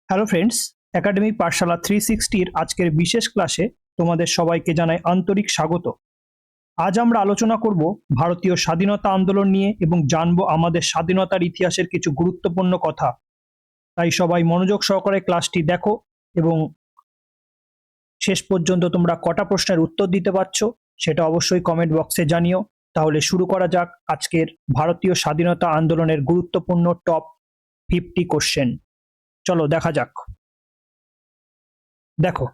Hello friends, academic পাঠশালা 360-র আজকের বিশেষ ক্লাসে তোমাদের সবাইকে জানাই আন্তরিক স্বাগত। আজ আমরা আলোচনা করব ভারতীয় স্বাধীনতা আন্দোলন নিয়ে এবং জানবো আমাদের স্বাধীনতার ইতিহাসের কিছু গুরুত্বপূর্ণ কথা। তাই সবাই মনোযোগ সহকারে ক্লাসটি দেখো এবং শেষ পর্যন্ত তোমরা কটা প্রশ্নের উত্তর দিতে পারছো সেটা অবশ্যই কমেন্ট বক্সে জানিও। তাহলে শুরু করা যাক আজকের ভারতীয় স্বাধীনতা আন্দোলনের গুরুত্বপূর্ণ টপ 50 কোশ্চেন। চলো দেখা যাক। দেখো,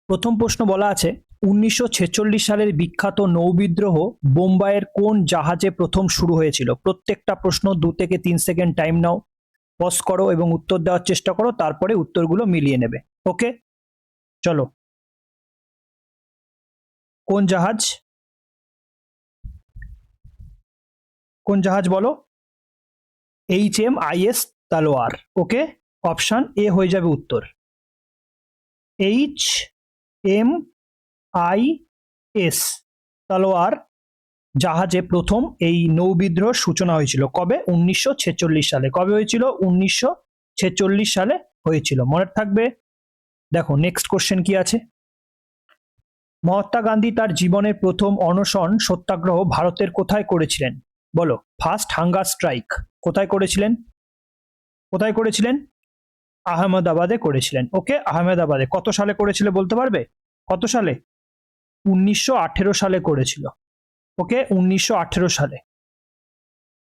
প্রথম প্রশ্ন বলা আছে 1946 সালের বিখ্যাত নৌবিদ্রোহ বোম্বাইয়ের কোন জাহাজে প্রথম শুরু হয়েছিল? প্রত্যেকটা প্রশ্ন 2 থেকে 3 সেকেন্ড টাইম নাও, পজ করো এবং উত্তর দেওয়ার চেষ্টা করো, তারপরে উত্তরগুলো মিলিয়ে নেবে। ওকে, চলো। কোন জাহাজ? কোন জাহাজ বলো? HMIS Talwar. Okay, option A হয়ে যাবে উত্তর। HMIS তালোয়ার জাহাজে প্রথম এই নৌবিদ্রোহ সূচনা হয়েছিল কবে? 1946 সালে। কবে হয়েছিল? 1946 সালে হয়েছিল, মনে থাকবে। দেখো নেক্সট কোশ্চেন কি আছে। মহাত্মা গান্ধী তার জীবনের প্রথম অনশন সত্যাগ্রহ ভারতের কোথায় করেছিলেন? বলো। ফার্স্ট হাঙ্গার স্ট্রাইক কোথায় করেছিলেন? কোথায় করেছিলেন? আহমেদাবাদে করেছিলেন। ওকে, আহমেদাবাদে। কত সালে করেছিল বলতে পারবে? কত সালে? 1918 সালে করেছিল। ওকে, 1918 সালে।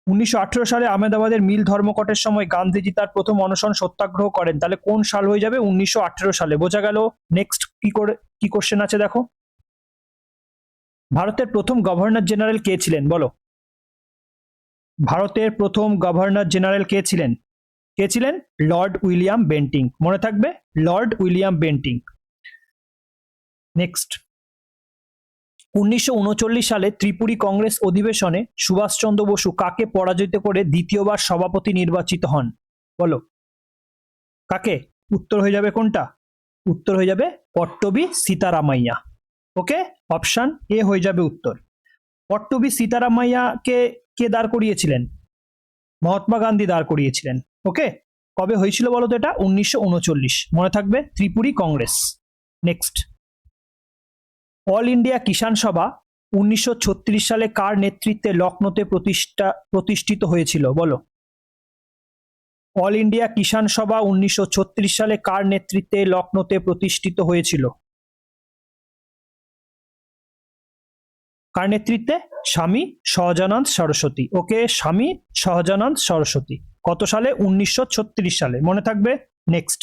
1918 সালে আহমেদাবাদের মিল ধর্মঘটের সময় গান্ধীজি তার প্রথম অনশন সত্যাগ্রহ করেন। তাহলে কোন সাল হয়ে যাবে? 1918 সালে। বোঝা গেল। নেক্সট কি কোশ্চেন আছে দেখো। ভারতের প্রথম গভর্নর জেনারেল কে ছিলেন? বলো। ভারতের প্রথম গভর্নর জেনারেল কে ছিলেন? কে ছিলেন? Lord William Bentinck. মনে থাকবে, লর্ড উইলিয়াম বেন্টিং। নেক্সট, 1939 সালে ত্রিপুরী কংগ্রেস অধিবেশনে সুভাষচন্দ্র বসু কাকে পরাজিত করে দ্বিতীয়বার সভাপতি নির্বাচিত হন? বলো। কাকে? উত্তর হয়ে যাবে কোনটা? উত্তর হয়ে যাবে পট্টবী সীতারামাইয়া। ওকে, অপশন এ হয়ে যাবে উত্তর। পট্টবী সীতারামাইয়াকে কে দাঁড় করিয়েছিলেন? মহাত্মা গান্ধী দাঁড় করিয়েছিলেন। ওকে, কবে হয়েছিল বলো তো এটা? 1939। মনে থাকবে, Tripuri Congress. Next, all India Kisan Sabha 1936 সালে কার নেতৃত্বে লখনৌতে প্রতিষ্ঠিত হয়েছিল? বলো। অল ইন্ডিয়া কিষাণ সভা 1936 সালে কার নেতৃত্বে লখনৌতে প্রতিষ্ঠিত হয়েছিল? কার নেতৃত্বে? স্বামী সহজানন্দ সরস্বতী। ওকে, স্বামী সহজানন্দ সরস্বতী। কত সালে? 1936 সালে। মনে থাকবে। নেক্সট,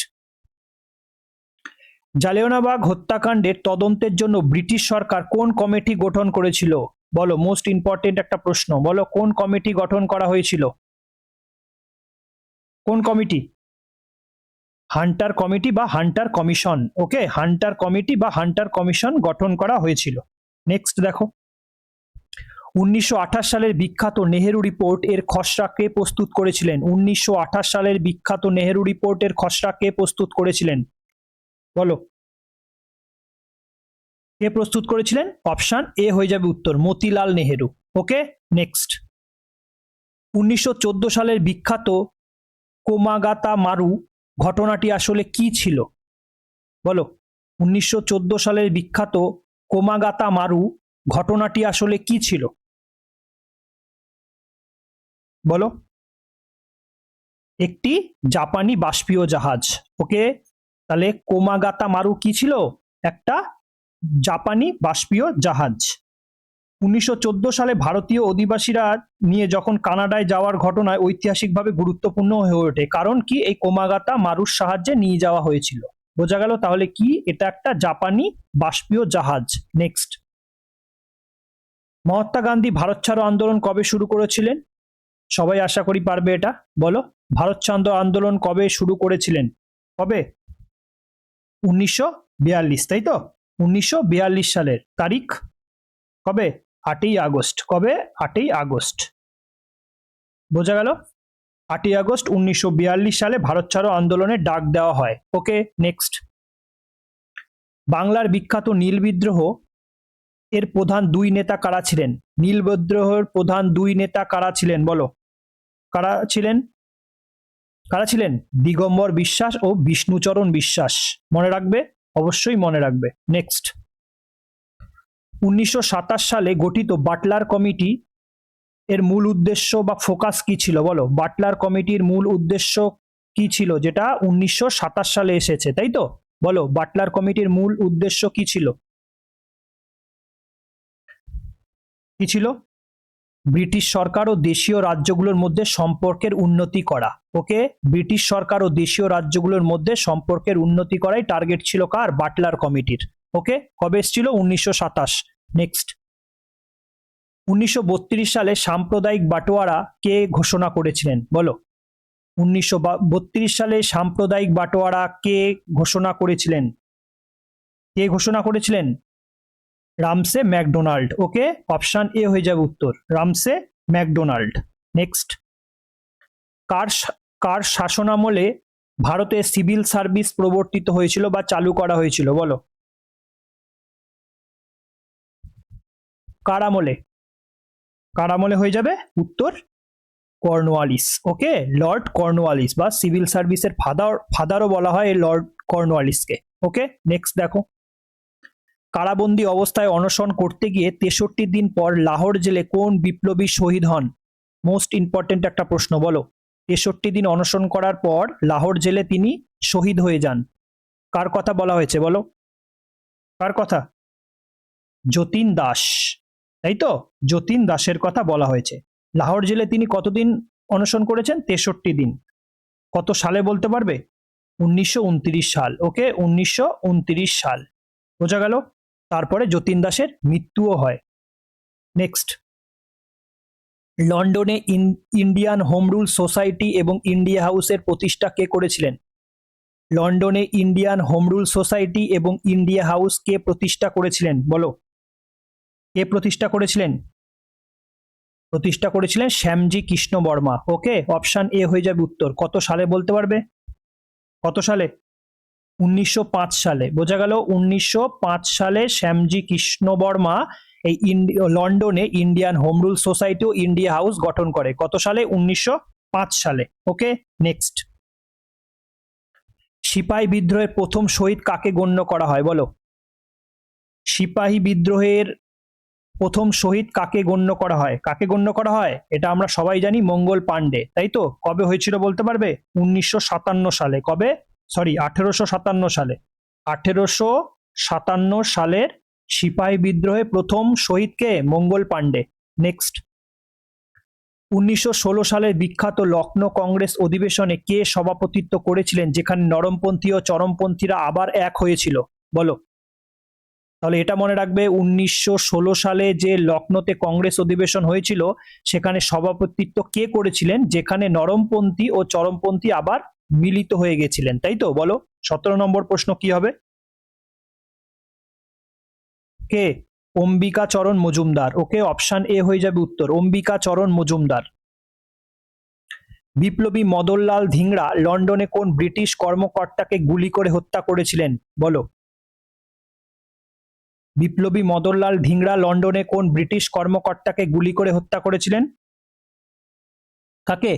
জালিয়ানওয়ালাবাগ হত্যাকাণ্ডের তদন্তের জন্য ব্রিটিশ সরকার কোন কমিটি গঠন করেছিল? বলো, মোস্ট ইম্পর্টেন্ট একটা প্রশ্ন। বলো, কোন কমিটি গঠন করা হয়েছিল? কোন কমিটি? হান্টার কমিটি বা হান্টার কমিশন। ওকে, হান্টার কমিটি বা হান্টার কমিশন গঠন করা হয়েছিল। নেক্সট দেখো, 1928 সালের বিখ্যাত নেহেরু রিপোর্ট এর খসড়া কে প্রস্তুত করেছিলেন? 1928 সালের বিখ্যাত নেহেরু রিপোর্ট এর খসড়া কে প্রস্তুত করেছিলেন? বলো, কে প্রস্তুত করেছিলেন? অপশন এ হয়ে যাবে উত্তর, মতিলাল নেহেরু। ওকে, নেক্সট, 1914 সালের বিখ্যাত কোমাগাতা মারু ঘটনাটি আসলে কি ছিল? বলো। 1914 সালের বিখ্যাত কোমাগাতা মারু ঘটনাটি আসলে কি ছিল? বলো। একটি জাপানি বাষ্পীয় জাহাজ। ওকে, তাহলে কোমাগাতা মারু কি ছিল? একটা জাপানি বাষ্পীয় জাহাজ। 1914 সালে ভারতীয় অধিবাসীরা নিয়ে যখন কানাডায় যাওয়ার ঘটনায় ঐতিহাসিকভাবে গুরুত্বপূর্ণ হয়ে ওঠে, কারণ কি? এই কোমাগাতা মারুর সাহায্যে নিয়ে যাওয়া হয়েছিল। বোঝা গেল তাহলে কি? এটা একটা জাপানি বাষ্পীয় জাহাজ। নেক্সট, মহাত্মা গান্ধী ভারত ছাড়ো আন্দোলন কবে শুরু করেছিলেন? সবাই আশা করি পারবে এটা। বলো, ভারত ছাড়ো আন্দোলন কবে শুরু করেছিলেন? কবে? 1942, তাই তো? 1942 সালের তারিখ কবে? 8ই আগস্ট। কবে? 8ই আগস্ট। বোঝা গেল? 8ই আগস্ট 1942 সালে ভারত ছাড়ো আন্দোলনের ডাক দেওয়া হয়। ওকে, নেক্সট, বাংলার বিখ্যাত নীল বিদ্রোহ এর প্রধান 2 নেতা কারা ছিলেন? নীল বিদ্রোহের প্রধান 2 নেতা কারা ছিলেন? বলো, কারা ছিলেন? কারা ছিলেন? দিগম্বর বিশ্বাস ও বিষ্ণুচরণ বিশ্বাস। মনে রাখবে, অবশ্যই মনে রাখবে। নেক্সট, 1927 সালে গঠিত বাটলার কমিটি এর মূল উদ্দেশ্য বা ফোকাস কি ছিল বলো? বাটলার কমিটির মূল উদ্দেশ্য কি ছিল, যেটা 1927 সালে এসেছে, তাই তো? বলো, বাটলার কমিটির মূল উদ্দেশ্য কি ছিল? কি ছিল? ব্রিটিশ সরকার ও দেশীয় রাজ্যগুলোর মধ্যে সম্পর্কের উন্নতি করা। ওকে, ব্রিটিশ সরকার ও দেশীয় রাজ্যগুলোর মধ্যে সম্পর্কের উন্নতি করাই টার্গেট ছিল কার? বাটলার কমিটির। ওকে, কবে এসেছিল? 1927। নেক্সট, 1932 সালে সাম্প্রদায়িক বাটোয়ারা কে ঘোষণা করেছিলেন বলো? 1932 সালে সাম্প্রদায়িক বাটোয়ারা কে ঘোষণা করেছিলেন? কে ঘোষণা করেছিলেন? রামসে ম্যাকডোনাল্ড। ওকে, অপশন এ হয়ে যাবে উত্তর, রামসে ম্যাকডোনাল্ড। নেক্সট, কার কার শাসনামলে ভারতে সিভিল সার্ভিস প্রবর্তিত হয়েছিল বা চালু করা হয়েছিল বলো? কার আমলে? কার আমলে হয়ে যাবে উত্তর? কর্নওয়ালিস। ওকে, লর্ড কর্নওয়ালিস বা সিভিল সার্ভিসের ফাদারও বলা হয় এই লর্ড কর্নওয়ালিসকে। ওকে, নেক্সট দেখো, কারাবন্দি অবস্থায় অনশন করতে গিয়ে 63 দিন পর লাহোর জেলে কোন বিপ্লবী শহীদ হন? মোস্ট ইম্পর্টেন্ট একটা প্রশ্ন, বলো। 63 দিন অনশন করার পর লাহোর জেলে তিনি শহীদ হয়ে যান। কার কথা বলা হয়েছে বলো? কার কথা? যতীন দাস, তাই তো? যতীন দাসের কথা বলা হয়েছে। লাহোর জেলে তিনি কতদিন অনশন করেছেন? 63 দিন। কত সালে বলতে পারবে? 1929 সাল। ওকে, 1929 সাল। বোঝা গেল? তারপরে যতীন দাসের মৃত্যুও হয়। নেক্সট, লন্ডনে ইন্ডিয়ান হোম রুল সোসাইটি এবং ইন্ডিয়া হাউসের প্রতিষ্ঠা কে করেছিলেন? লন্ডনে ইন্ডিয়ান হোম রুল সোসাইটি এবং ইন্ডিয়া হাউস কে প্রতিষ্ঠা করেছিলেন বলো? কে প্রতিষ্ঠা করেছিলেন? প্রতিষ্ঠা করেছিলেন শ্যামজি কৃষ্ণ বর্মা। ওকে, অপশন এ হয়ে যাবে উত্তর। কত সালে বলতে পারবে? কত সালে? 1905 সালে। বোঝা গেল? 1905 সালে শ্যামজি কৃষ্ণ বর্মা এই লন্ডনে ইন্ডিয়ান হোম রুল সোসাইটি ও ইন্ডিয়া হাউস গঠন করে। কত সালে? 1905 সালে। ওকে, নেক্সট, সিপাহী বিদ্রোহের প্রথম শহীদ কাকে গণ্য করা হয় বলো? সিপাহী বিদ্রোহের প্রথম শহীদ কাকে গণ্য করা হয়? কাকে গণ্য করা হয়? এটা আমরা সবাই জানি, মঙ্গল পাণ্ডে, তাই তো? কবে হয়েছিল বলতে পারবে? 1957 সালে। কবে? সরি, 1857 সালে। 1857 সালের সিপাহী বিদ্রোহে প্রথম শহীদ কে? মঙ্গল পাণ্ডে। নেক্সট, 1916 সালের বিখ্যাত লখনৌ কংগ্রেস অধিবেশনে কে সভাপতিত্ব করেছিলেন, যেখানে নরমপন্থী ও চরমপন্থীরা আবার এক হয়েছিল বলো? তাহলে এটা মনে রাখবে, 1916 সালে যে লখনৌতে কংগ্রেস অধিবেশন হয়েছিল সেখানে সভাপতিত্ব কে করেছিলেন, যেখানে নরমপন্থী ও চরমপন্থী আবার মিলিত হয়ে গেছিলেন, তাই তো? বলো, 17 নম্বর প্রশ্ন কি হবে? কে? অম্বিকা চরণ মজুমদার। ওকে, অপশন এ হয়ে যাবে উত্তর, অম্বিকা চরণ মজুমদার। বিপ্লবী মদনলাল ধিংড়া লন্ডনে কোন ব্রিটিশ কর্মকর্তাকে গুলি করে হত্যা করেছিলেন বলো? বিপ্লবী মদনলাল ধিংড়া লন্ডনে কোন ব্রিটিশ কর্মকর্তাকে গুলি করে হত্যা করেছিলেন? কাকে?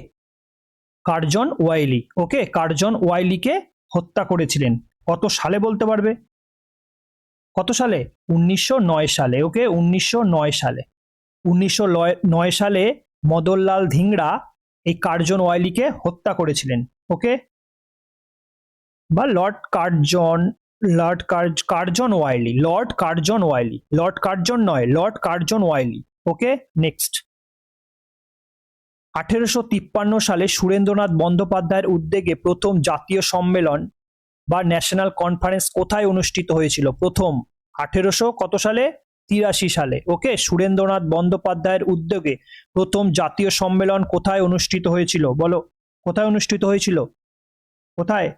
কার্জন ওয়াইলি। ওকে, কার্জন ওয়াইলিকে হত্যা করেছিলেন। কত সালে বলতে পারবে? কত সালে? 1909 সালে। ওকে, 1909 সালে। 1909 সালে মদনলাল ধিংড়া এই কার্জন ওয়াইলিকে হত্যা করেছিলেন। ওকে, বা Lord Curzon, Curzon ওয়াইলি, Lord Curzon ওয়াইলি, Lord Curzon নয়, লর্ড কার্জন ওয়াইলি। ওকে, নেক্সট, 1853 সালে সুরেন্দ্রনাথ বন্দ্যোপাধ্যায়ের উদ্যোগে প্রথম জাতীয় সম্মেলন বা ন্যাশনাল কনফারেন্স কোথায় অনুষ্ঠিত হয়েছিল? প্রথম 1800 কত সালে? 83 সালে। ওকে, সুরেন্দ্রনাথ বন্দ্যোপাধ্যায়ের উদ্যোগে প্রথম জাতীয় সম্মেলন কোথায় অনুষ্ঠিত হয়েছিল বলো? কোথায় অনুষ্ঠিত হয়েছিল? কোথায়?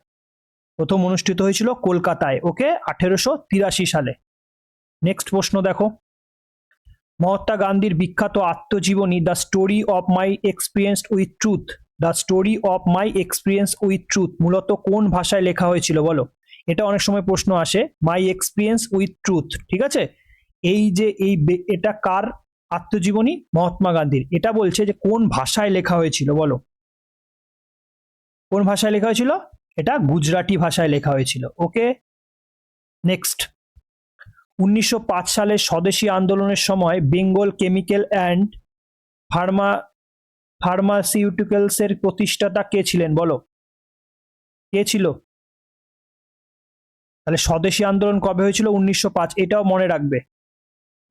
প্রথম অনুষ্ঠিত হয়েছিল কলকাতায়। ওকে, 1883 সালে। নেক্সট প্রশ্ন দেখো, মহাত্মা গান্ধীর বিখ্যাত আত্মজীবনী the story of my experience with truth, the story of my experience with truth মূলত কোন ভাষায় লেখা হয়েছিল বলো? এটা অনেক সময় প্রশ্ন আসে, মাই এক্সপিরিয়েন্স উইথ ট্রুথ, ঠিক আছে? এই যে এটা কার আত্মজীবনী? মহাত্মা গান্ধীর। এটা বলছে যে কোন ভাষায় লেখা হয়েছিল বলো? কোন ভাষায় লেখা হয়েছিল? এটা গুজরাটি ভাষায় লেখা হয়েছিল। ওকে, নেক্সট। 1905 সালে স্বদেশী আন্দোলনের সময় বেঙ্গল কেমিক্যাল অ্যান্ড ফার্মাসিউটিক্যালস এর প্রতিষ্ঠাতা কে ছিলেন? বলো, কে ছিল? তাহলে স্বদেশী আন্দোলন কবে হয়েছিল? 1905, এটাও মনে রাখবে।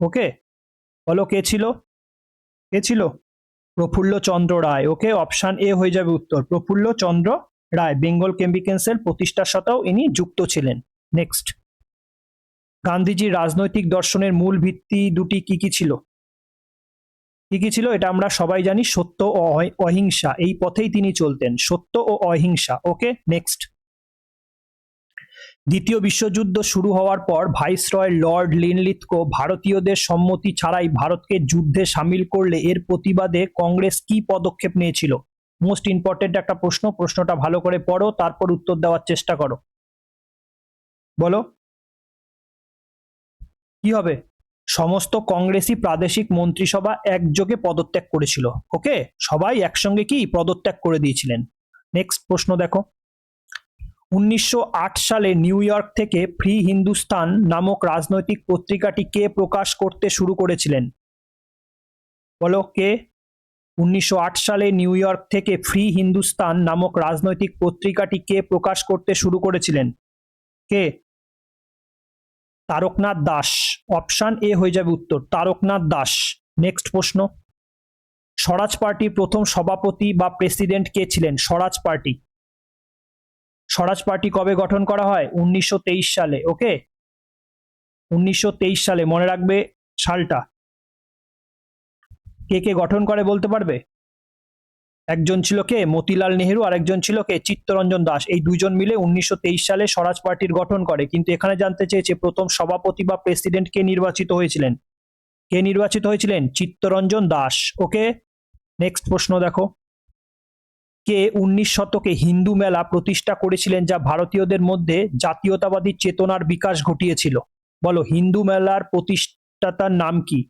ওকে, বলো কে ছিল? কে ছিল? প্রফুল্ল চন্দ্র রায়। ওকে, অপশন এ হয়ে যাবে উত্তর, প্রফুল্ল চন্দ্র রায়। বেঙ্গল কেমিক্যালসের প্রতিষ্ঠার সাথেও ইনি যুক্ত ছিলেন। নেক্সট। গান্ধীজির রাজনৈতিক দর্শনের মূল ভিত্তি দুটি কি কি ছিল? কি কি ছিল এটা আমরা সবাই জানি, সত্য ও অহিংসা। এই পথেই তিনি চলতেন, সত্য ও অহিংসা। ওকে, নেক্সট। দ্বিতীয় বিশ্বযুদ্ধ শুরু হওয়ার পর ভাইসরয় লর্ড লিনলিথগো ভারতীয়দের সম্মতি ছাড়াই ভারতকে যুদ্ধে সামিল করলে এর প্রতিবাদে কংগ্রেস কি পদক্ষেপ নিয়েছিল? মোস্ট ইম্পর্টেন্ট একটা প্রশ্ন, প্রশ্নটা ভালো করে পড়ো, তারপর উত্তর দেওয়ার চেষ্টা করো। বলো কি হবে? সমস্ত কংগ্রেসি প্রাদেশিক মন্ত্রিসভা একযোগে পদত্যাগ করেছিল। ওকে, সবাই একসঙ্গে কি পদত্যাগ করে দিয়েছিলেন। নেক্সট প্রশ্ন দেখো। 1908 সালে নিউ ইয়র্ক থেকে ফ্রি হিন্দুস্তান নামক রাজনৈতিক পত্রিকাটি কে প্রকাশ করতে শুরু করেছিলেন? বলো কে? 1908 সালে নিউ ইয়র্ক থেকে ফ্রি হিন্দুস্তান নামক রাজনৈতিক পত্রিকাটি কে প্রকাশ করতে শুরু করেছিলেন? কে? তারকনাথ দাস। অপশন এ হয়ে যাবে উত্তর, তারকনাথ দাস। নেক্সট প্রশ্ন। স্বরাজ পার্টির প্রথম সভাপতি বা প্রেসিডেন্ট কে ছিলেন? স্বরাজ পার্টি। স্বরাজ পার্টি কবে গঠন করা হয়? 1923 সালে। ওকে, 1923 সালে, মনে রাখবে সালটা। কে কে গঠন করে বলতে পারবে? একজন ছিল কে? মতিলাল নেহেরু, আর একজন ছিল কে? চিত্তরঞ্জন দাস। এই দুজন মিলে 1923 সালে স্বরাজ পার্টির গঠন করে। কিন্তু এখানে জানতে চেয়েছে প্রথম সভাপতি বা প্রেসিডেন্ট কে নির্বাচিত হয়েছিলেন? কে নির্বাচিত হয়েছিলেন? চিত্তরঞ্জন দাস। ওকে, নেক্সট প্রশ্ন দেখো। কে 19 শতকে হিন্দু মেলা প্রতিষ্ঠা করেছিলেন যা ভারতীয়দের মধ্যে জাতীয়তাবাদী চেতনার বিকাশ ঘটিয়েছিল? বলো, হিন্দু মেলার প্রতিষ্ঠাতার নাম কি?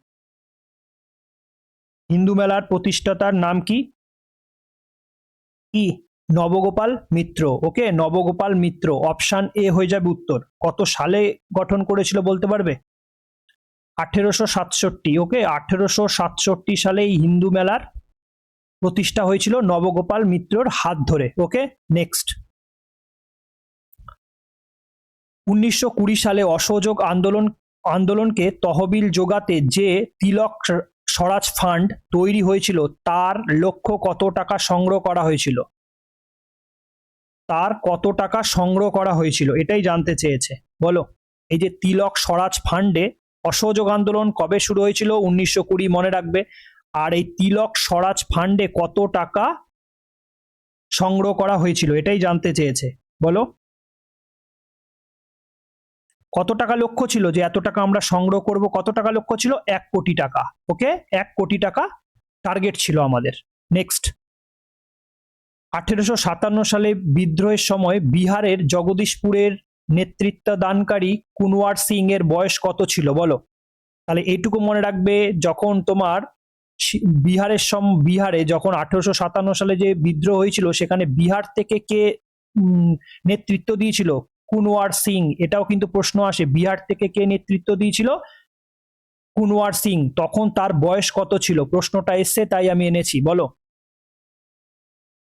হিন্দু মেলার প্রতিষ্ঠাতার নাম কি? কি? নবগোপাল মিত্র। ওকে, নবগোপাল মিত্র। অপশন এ হয়ে যাবে উত্তর। কত সালে গঠন করেছিল বলতে পারবে? 1867। ওকে, 1867 সালে এই হিন্দু মেলার প্রতিষ্ঠা হয়েছিল নবগোপাল মিত্রর হাত ধরে। ওকে, নেক্সট। 1920 সালে অসহযোগ আন্দোলনকে তহবিল যোগাতে যে তিলক স্বরাজ ফান্ড তৈরি হয়েছিল তার লক্ষ্য কত টাকা সংগ্রহ করা হয়েছিল? তার কত টাকা সংগ্রহ করা হয়েছিল এটাই জানতে চেয়েছে। বলো, এই যে তিলক স্বরাজ ফান্ডে অসহযোগ আন্দোলন কবে শুরু হয়েছিল? 1920, মনে রাখবে। আর এই তিলক স্বরাজ ফান্ডে কত টাকা সংগ্রহ করা হয়েছিল এটাই জানতে চেয়েছে। বলো, কত টাকা লক্ষ্য ছিল যে এত টাকা আমরা সংগ্রহ করব? কত টাকা লক্ষ্য ছিল? 1 কোটি টাকা। ওকে, 1 কোটি টাকা টার্গেট ছিল আমাদের। নেক্সট। 1857 সালে বিদ্রোহের সময় বিহারের জগদীশপুরের নেতৃত্বদানকারী কুনওয়ার সিং এর বয়স কত ছিল? বলো, তাহলে এইটুকু মনে রাখবে, যখন তোমার বিহারে যখন 1857 সালে যে বিদ্রোহ হয়েছিল সেখানে বিহার থেকে কে নেতৃত্ব দিয়েছিল? কুনওয়ার সিং। এটাও কিন্তু প্রশ্ন আসে, বিহার থেকে কে নেতৃত্ব দিয়েছিল? কুনওয়ার সিং। তখন তার বয়স কত ছিল? প্রশ্নটা এসছে তাই আমি এনেছি। বলো,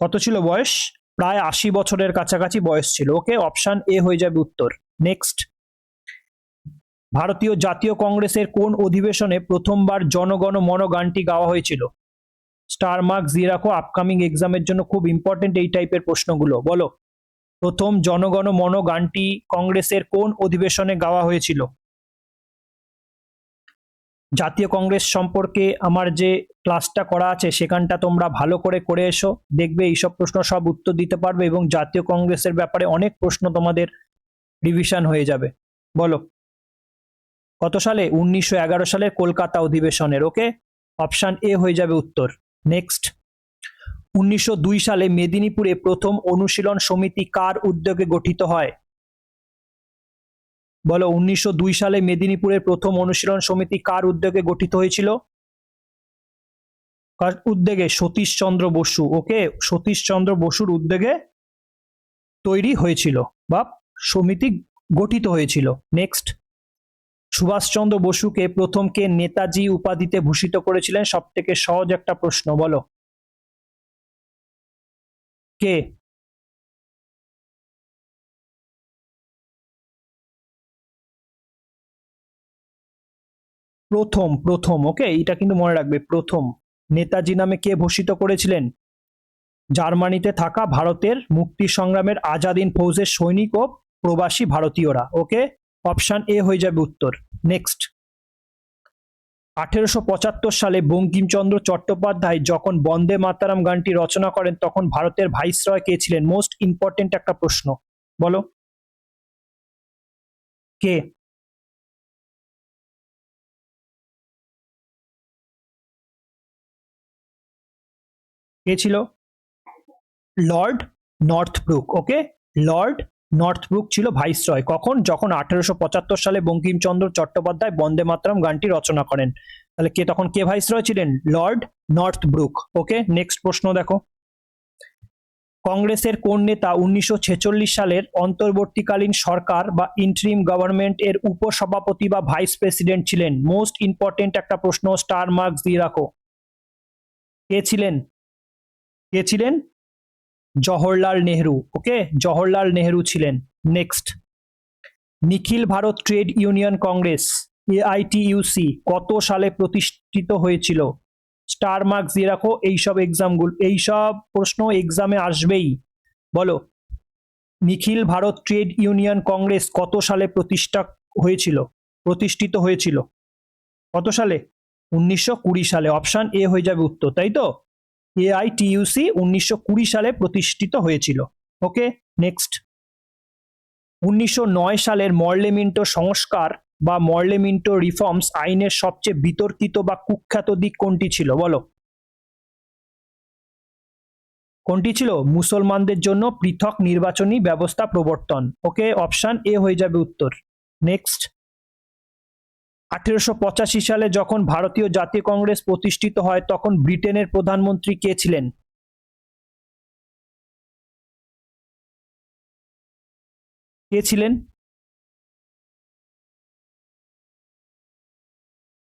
কত ছিল বয়স? প্রায় 80 বছরের কাছাকাছি বয়স ছিল। ওকে, অপশন এ হয়ে যাবে উত্তর। নেক্সট। ভারতীয় জাতীয় কংগ্রেসের কোন অধিবেশনে প্রথমবার জনগণ মন গানটি গাওয়া হয়েছিল? স্টার মার্ক দিয়ে রাখো, আপকামিং এক্সামের জন্য খুব ইম্পর্টেন্ট এই টাইপের প্রশ্নগুলো। বলো, প্রথম জনগণ মন গানটি কংগ্রেসের কোন অধিবেশনে গাওয়া হয়েছিল? জাতীয় কংগ্রেস সম্পর্কে আমার যে ক্লাসটা করা আছে সেখানটা তোমরা ভালো করে করে এসো, দেখবে এইসব প্রশ্ন সব উত্তর দিতে পারবে এবং জাতীয় কংগ্রেসের ব্যাপারে অনেক প্রশ্ন তোমাদের রিভিশন হয়ে যাবে। বলো, কত সালে? 1911 সালের কলকাতা অধিবেশনের। ওকে, অপশন এ হয়ে যাবে উত্তর। নেক্সট। 1902 সালে মেদিনীপুরে প্রথম অনুশীলন সমিতি কার উদ্যোগে গঠিত হয়? বলো, 1902 সালে মেদিনীপুরের প্রথম অনুশীলন সমিতি কার উদ্যোগে গঠিত হয়েছিল? কার উদ্যোগে? সতীশচন্দ্র বসু। ওকে, সতীশচন্দ্র বসুর উদ্যোগে তৈরি হয়েছিল বা সমিতি গঠিত হয়েছিল। নেক্সট, সুভাষচন্দ্র বসুকে প্রথম কে নেতাজি উপাধিতে ভূষিত করেছিলেন? সব থেকে সহজ একটা প্রশ্ন, বলো কে? প্রথম প্রথম ওকে, এটা কিন্তু মনে রাখবে, প্রথম নেতাজি নামে কে ভূষিত করেছিলেন? জার্মানিতে থাকা ভারতের মুক্তি সংগ্রামের আজাদিন ফৌজের সৈনিক ও প্রবাসী ভারতীয়রা। ওকে, অপশন এ হয়ে যাবে উত্তর। নেক্সট, 1875 সালে বঙ্কিমচন্দ্র চট্টোপাধ্যায় যখন বন্দে মাতারাম গানটি রচনা করেন তখন ভারতের ভাইসরয় কে ছিলেন? মোস্ট ইম্পর্টেন্ট একটা প্রশ্ন, বলো কে? কে ছিল? Lord Northbrook. Okay, Lord Northbrook ছিল ভাইসরয়। কখন? যখন 1875 সালে বঙ্কিমচন্দ্র চট্টোপাধ্যায় বন্দে মাতরম গানটি রচনা করেন। তাহলে কে তখন কে ভাইসরয় ছিলেন? Lord Northbrook. ওকে, নেক্সট প্রশ্ন দেখো, কংগ্রেসের কোন নেতা 1946 সালের অন্তর্বর্তীকালীন সরকার বা ইন্টারিম গভর্নমেন্ট এর উপসভাপতি বা ভাইস প্রেসিডেন্ট ছিলেন? মোস্ট ইম্পর্টেন্ট একটা প্রশ্ন, স্টার মার্কস দিয়ে রাখো। কে ছিলেন? কে ছিলেন? জওহরলাল নেহরু। ওকে, জওহরলাল নেহরু ছিলেন। Next, Nikhil Bharat trade union Congress AITUC কত সালে প্রতিষ্ঠিত হয়েছিল? স্টার মার্কস দিয়ে রাখো, এইসব এক্সামগুলো, এইসব প্রশ্ন এক্সামে আসবেই। বলো, নিখিল ভারত ট্রেড ইউনিয়ন কংগ্রেস কত সালে প্রতিষ্ঠিত হয়েছিল? কত সালে? 1920 সালে। অপশন এ হয়ে যাবে উত্তর, তাই তো? এআইটিইউসি 1920 সালে প্রতিষ্ঠিত হয়েছিল। ওকে, নেক্সট, 1909 সালের মর্লেমিন্টো সংস্কার বা মর্লেমিন্টো রিফর্মস আইনের সবচেয়ে বিতর্কিত বা কুখ্যাত দিক কোনটি ছিল? বলো কোনটি ছিল? মুসলমানদের জন্য পৃথক নির্বাচনী ব্যবস্থা প্রবর্তন। ওকে, অপশন এ হয়ে যাবে উত্তর। নেক্সট, 1885 সালে যখন ভারতীয় জাতীয় কংগ্রেস প্রতিষ্ঠিত হয় তখন ব্রিটেনের প্রধানমন্ত্রী কে ছিলেন? কে ছিলেন?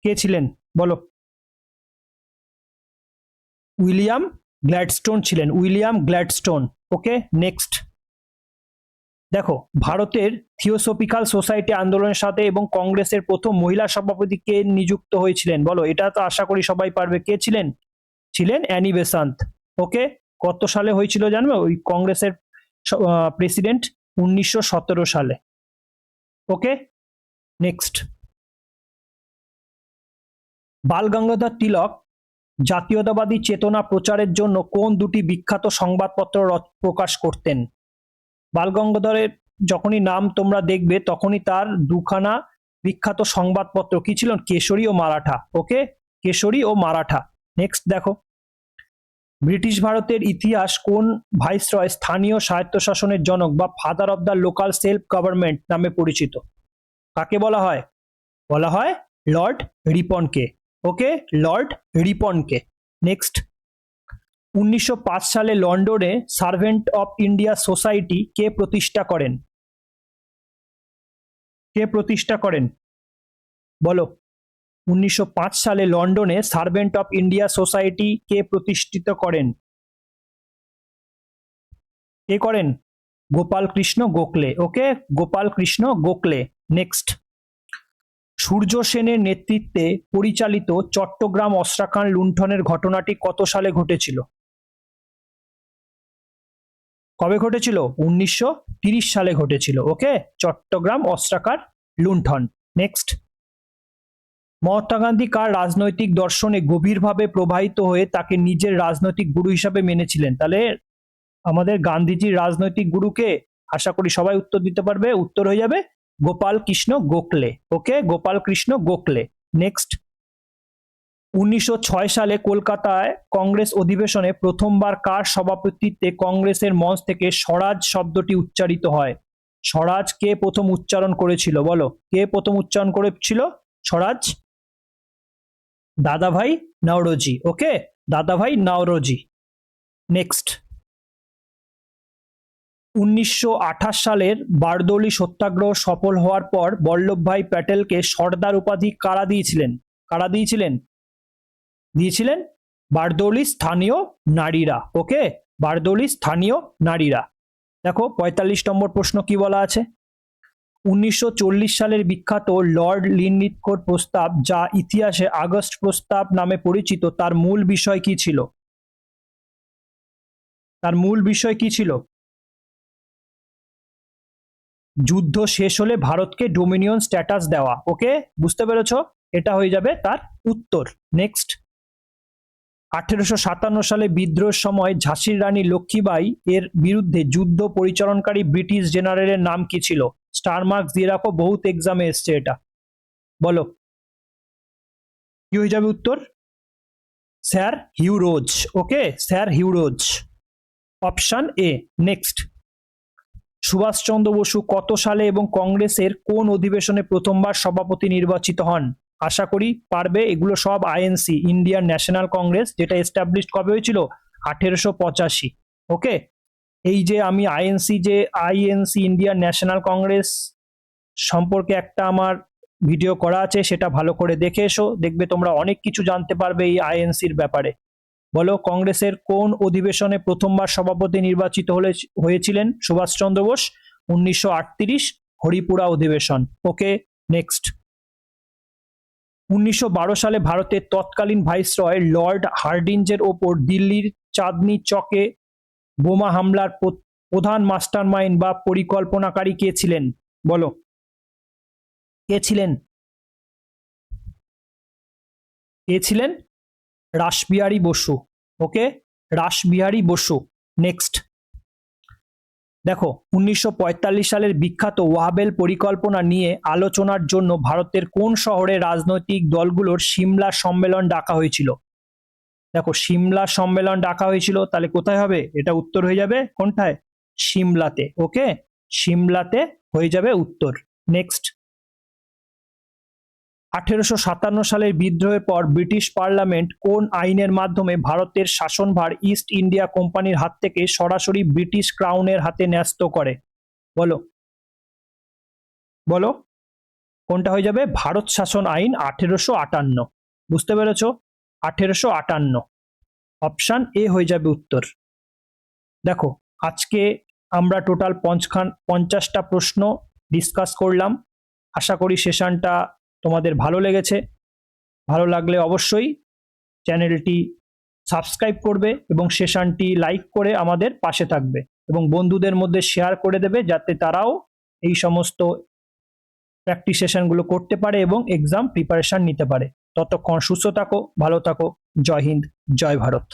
কে ছিলেন বলো? উইলিয়াম গ্ল্যাডস্টোন ছিলেন, উইলিয়াম গ্ল্যাডস্টোন। ওকে, নেক্সট দেখো, ভারতের থিওসফিক্যাল সোসাইটি আন্দোলনের সাথে এবং কংগ্রেসের প্রথম মহিলা সভাপতি কে নিযুক্ত হয়েছিলেন? বলো, এটা তো আশা করি সবাই পারবে। কে ছিলেন? ছিলেন অ্যানি বেসান্ত। ওকে, কত সালে হয়েছিল জানবে ওই কংগ্রেসের প্রেসিডেন্ট? 1917 সালে। ওকে, নেক্সট, বাল গঙ্গাধর তিলক জাতীয়তাবাদী চেতনা প্রচারের জন্য কোন দুটি বিখ্যাত সংবাদপত্র প্রকাশ করতেন? বাল গঙ্গাধরের যখনই নাম তোমরা দেখবে তখনই তার দুখানা বিখ্যাত সংবাদপত্র কি ছিল? কেশরী ও মারাঠা। ওকে, কেশরী ও মারাঠা। নেক্সট দেখো, ব্রিটিশ ভারতের ইতিহাস কোন ভাইসরয় স্থানীয় স্বায়ত্তশাসনের জনক বা father of the local self government নামে পরিচিত? কাকে বলা হয়? বলা হয় লর্ড রিপনকে। ওকে, লর্ড রিপনকে। নেক্সট, 1905 সালে লন্ডনে সার্ভেন্ট অফ ইন্ডিয়া সোসাইটি কে প্রতিষ্ঠা করেন? কে প্রতিষ্ঠা করেন বলো? 1905 সালে লন্ডনে সার্ভেন্ট অফ ইন্ডিয়া সোসাইটি কে প্রতিষ্ঠিত করেন? কে করেন? গোপাল কৃষ্ণ গোখলে। ওকে, গোপাল কৃষ্ণ গোখলে। নেক্সট, সূর্য সেনের নেতৃত্বে পরিচালিত চট্টগ্রাম অস্ত্রাখান লুণ্ঠনের ঘটনাটি কত সালে ঘটেছিল? কবে ঘটেছিল? 1930 সালে ঘটেছিল। ওকে, চট্টগ্রাম অস্ত্রাগার লুণ্ঠন। নেক্সট, মহাত্মা গান্ধী কার রাজনৈতিক দর্শনে গভীরভাবে প্রভাবিত হয়ে তাকে নিজের রাজনৈতিক গুরু হিসাবে মেনেছিলেন? তাহলে আমাদের গান্ধীজির রাজনৈতিক গুরুকে, আশা করি সবাই উত্তর দিতে পারবে। উত্তর হয়ে যাবে গোপাল কৃষ্ণ গোখলে। ওকে, গোপাল কৃষ্ণ গোখলে। নেক্সট, 1906 সালে কলকাতায় কংগ্রেস অধিবেশনে প্রথমবার কার সভাপতিত্বে কংগ্রেসের মঞ্চ থেকে স্বরাজ শব্দটি উচ্চারিত হয়? স্বরাজ কে প্রথম উচ্চারণ করেছিল? বলো, কে প্রথম উচ্চারণ করেছিল স্বরাজ? দাদাভাই নওরোজি। ওকে, দাদাভাই নওরোজি। নেক্সট, 1928 সালের বারদৌলি সত্যাগ্রহ সফল হওয়ার পর বল্লভভাই প্যাটেলকে সর্দার উপাধি কারা দিয়েছিলেন? কারা দিয়েছিলেন? দিয়েছিলেন বারদৌলি স্থানীয় নারীরা। ওকে, বারদৌলি স্থানীয় নারীরা। দেখো 45 নম্বর প্রশ্ন কি বলা আছে? 1940 সালের বিখ্যাত লর্ড লিনলিথগোর প্রস্তাব, যা ইতিহাসে আগস্ট প্রস্তাব নামে পরিচিত, তার মূল বিষয় কি ছিল? তার মূল বিষয় কি ছিল? যুদ্ধ শেষ হলে ভারতকে ডোমিনিয়ন স্ট্যাটাস দেওয়া। ওকে, বুঝতে পেরেছো? এটা হয়ে যাবে তার উত্তর। নেক্সট, 1857 সালে বিদ্রোহের সময় ঝাঁসির রানী লক্ষ্মীবাই এর বিরুদ্ধে যুদ্ধ পরিচালনকারী ব্রিটিশ জেনারেলের নাম কি ছিল? স্টার মার্কস দিয়ে রাখো, বহুত এক্সামে এসছে এটা। বলো কি হয়ে যাবে উত্তর? Sir Hugh Rose. Okay, sir Hugh Rose, option A. Next, Subhas Chandra Basu কত সালে এবং কংগ্রেসের কোন অধিবেশনে প্রথমবার সভাপতি নির্বাচিত হন? আশা করি পারবে, এগুলো সব আইএনসি, ইন্ডিয়ান ন্যাশনাল কংগ্রেস, যেটা এস্টাবলিশড কবে হয়েছিল? 1885। ওকে, এই যে আমি আইএনসি ইন্ডিয়ান ন্যাশনাল কংগ্রেস সম্পর্কে একটা আমার ভিডিও করা আছে, সেটা ভালো করে দেখে এসো, দেখবে তোমরা অনেক কিছু জানতে পারবে এই আইএনসির ব্যাপারে। বলো, কংগ্রেসের কোন অধিবেশনে প্রথমবার সভাপতি নির্বাচিত হয়েছিলেন সুভাষচন্দ্র বোস? 1938 হরিপুরা অধিবেশন। ওকে, নেক্সট, 1912 সালে ভারতের তৎকালীন ভাইসরয় লর্ড হার্ডিঞ্জের ওপর দিল্লির চাঁদনি চকে বোমা হামলার প্রধান মাস্টারমাইন্ড বা পরিকল্পনাকারী কে ছিলেন? বলো কে ছিলেন? কে ছিলেন? রাসবিহারী বসু। ওকে, রাসবিহারী বসু। নেক্সট, দেখো 1945 সালের বিখ্যাত ওয়াবেল পরিকল্পনা নিয়ে আলোচনার জন্য ভারতের কোন শহরে রাজনৈতিক দলগুলোর সিমলা সম্মেলন ডাকা হয়েছিল? দেখো সিমলা সম্মেলন ডাকা হয়েছিল, তাহলে কোথায় হবে? এটা উত্তর হয়ে যাবে কোনটায়? সিমলাতে। ওকে, সিমলাতে হয়ে যাবে উত্তর। নেক্সট, 1857 সালের বিদ্রোহের পর ব্রিটিশ পার্লামেন্ট কোন আইনের মাধ্যমে ভারতের শাসনভার ইস্ট ইন্ডিয়া কোম্পানির হাত থেকে সরাসরি ব্রিটিশ ক্রাউনের হাতে ন্যস্ত করে? বলো বলো কোনটা হয়ে যাবে? ভারত শাসন আইন 1858। বুঝতে পেরেছো? 1858, অপশন এ হয়ে যাবে উত্তর। দেখো আজকে আমরা টোটাল 50টা প্রশ্ন ডিসকাস করলাম। আশা করি সেশনটা তোমাদের ভালো লেগেছে। ভালো লাগলে অবশ্যই চ্যানেলটি সাবস্ক্রাইব করবে এবং সেশনটি লাইক করে আমাদের পাশে থাকবে এবং বন্ধুদের মধ্যে শেয়ার করে দেবে, যাতে তারাও এই সমস্ত প্র্যাকটিস সেশনগুলো করতে পারে এবং এক্সাম প্রিপারেশন নিতে পারে। ততক্ষণ সুস্থ থাকো, ভালো থাকো। জয় হিন্দ, জয় ভারত।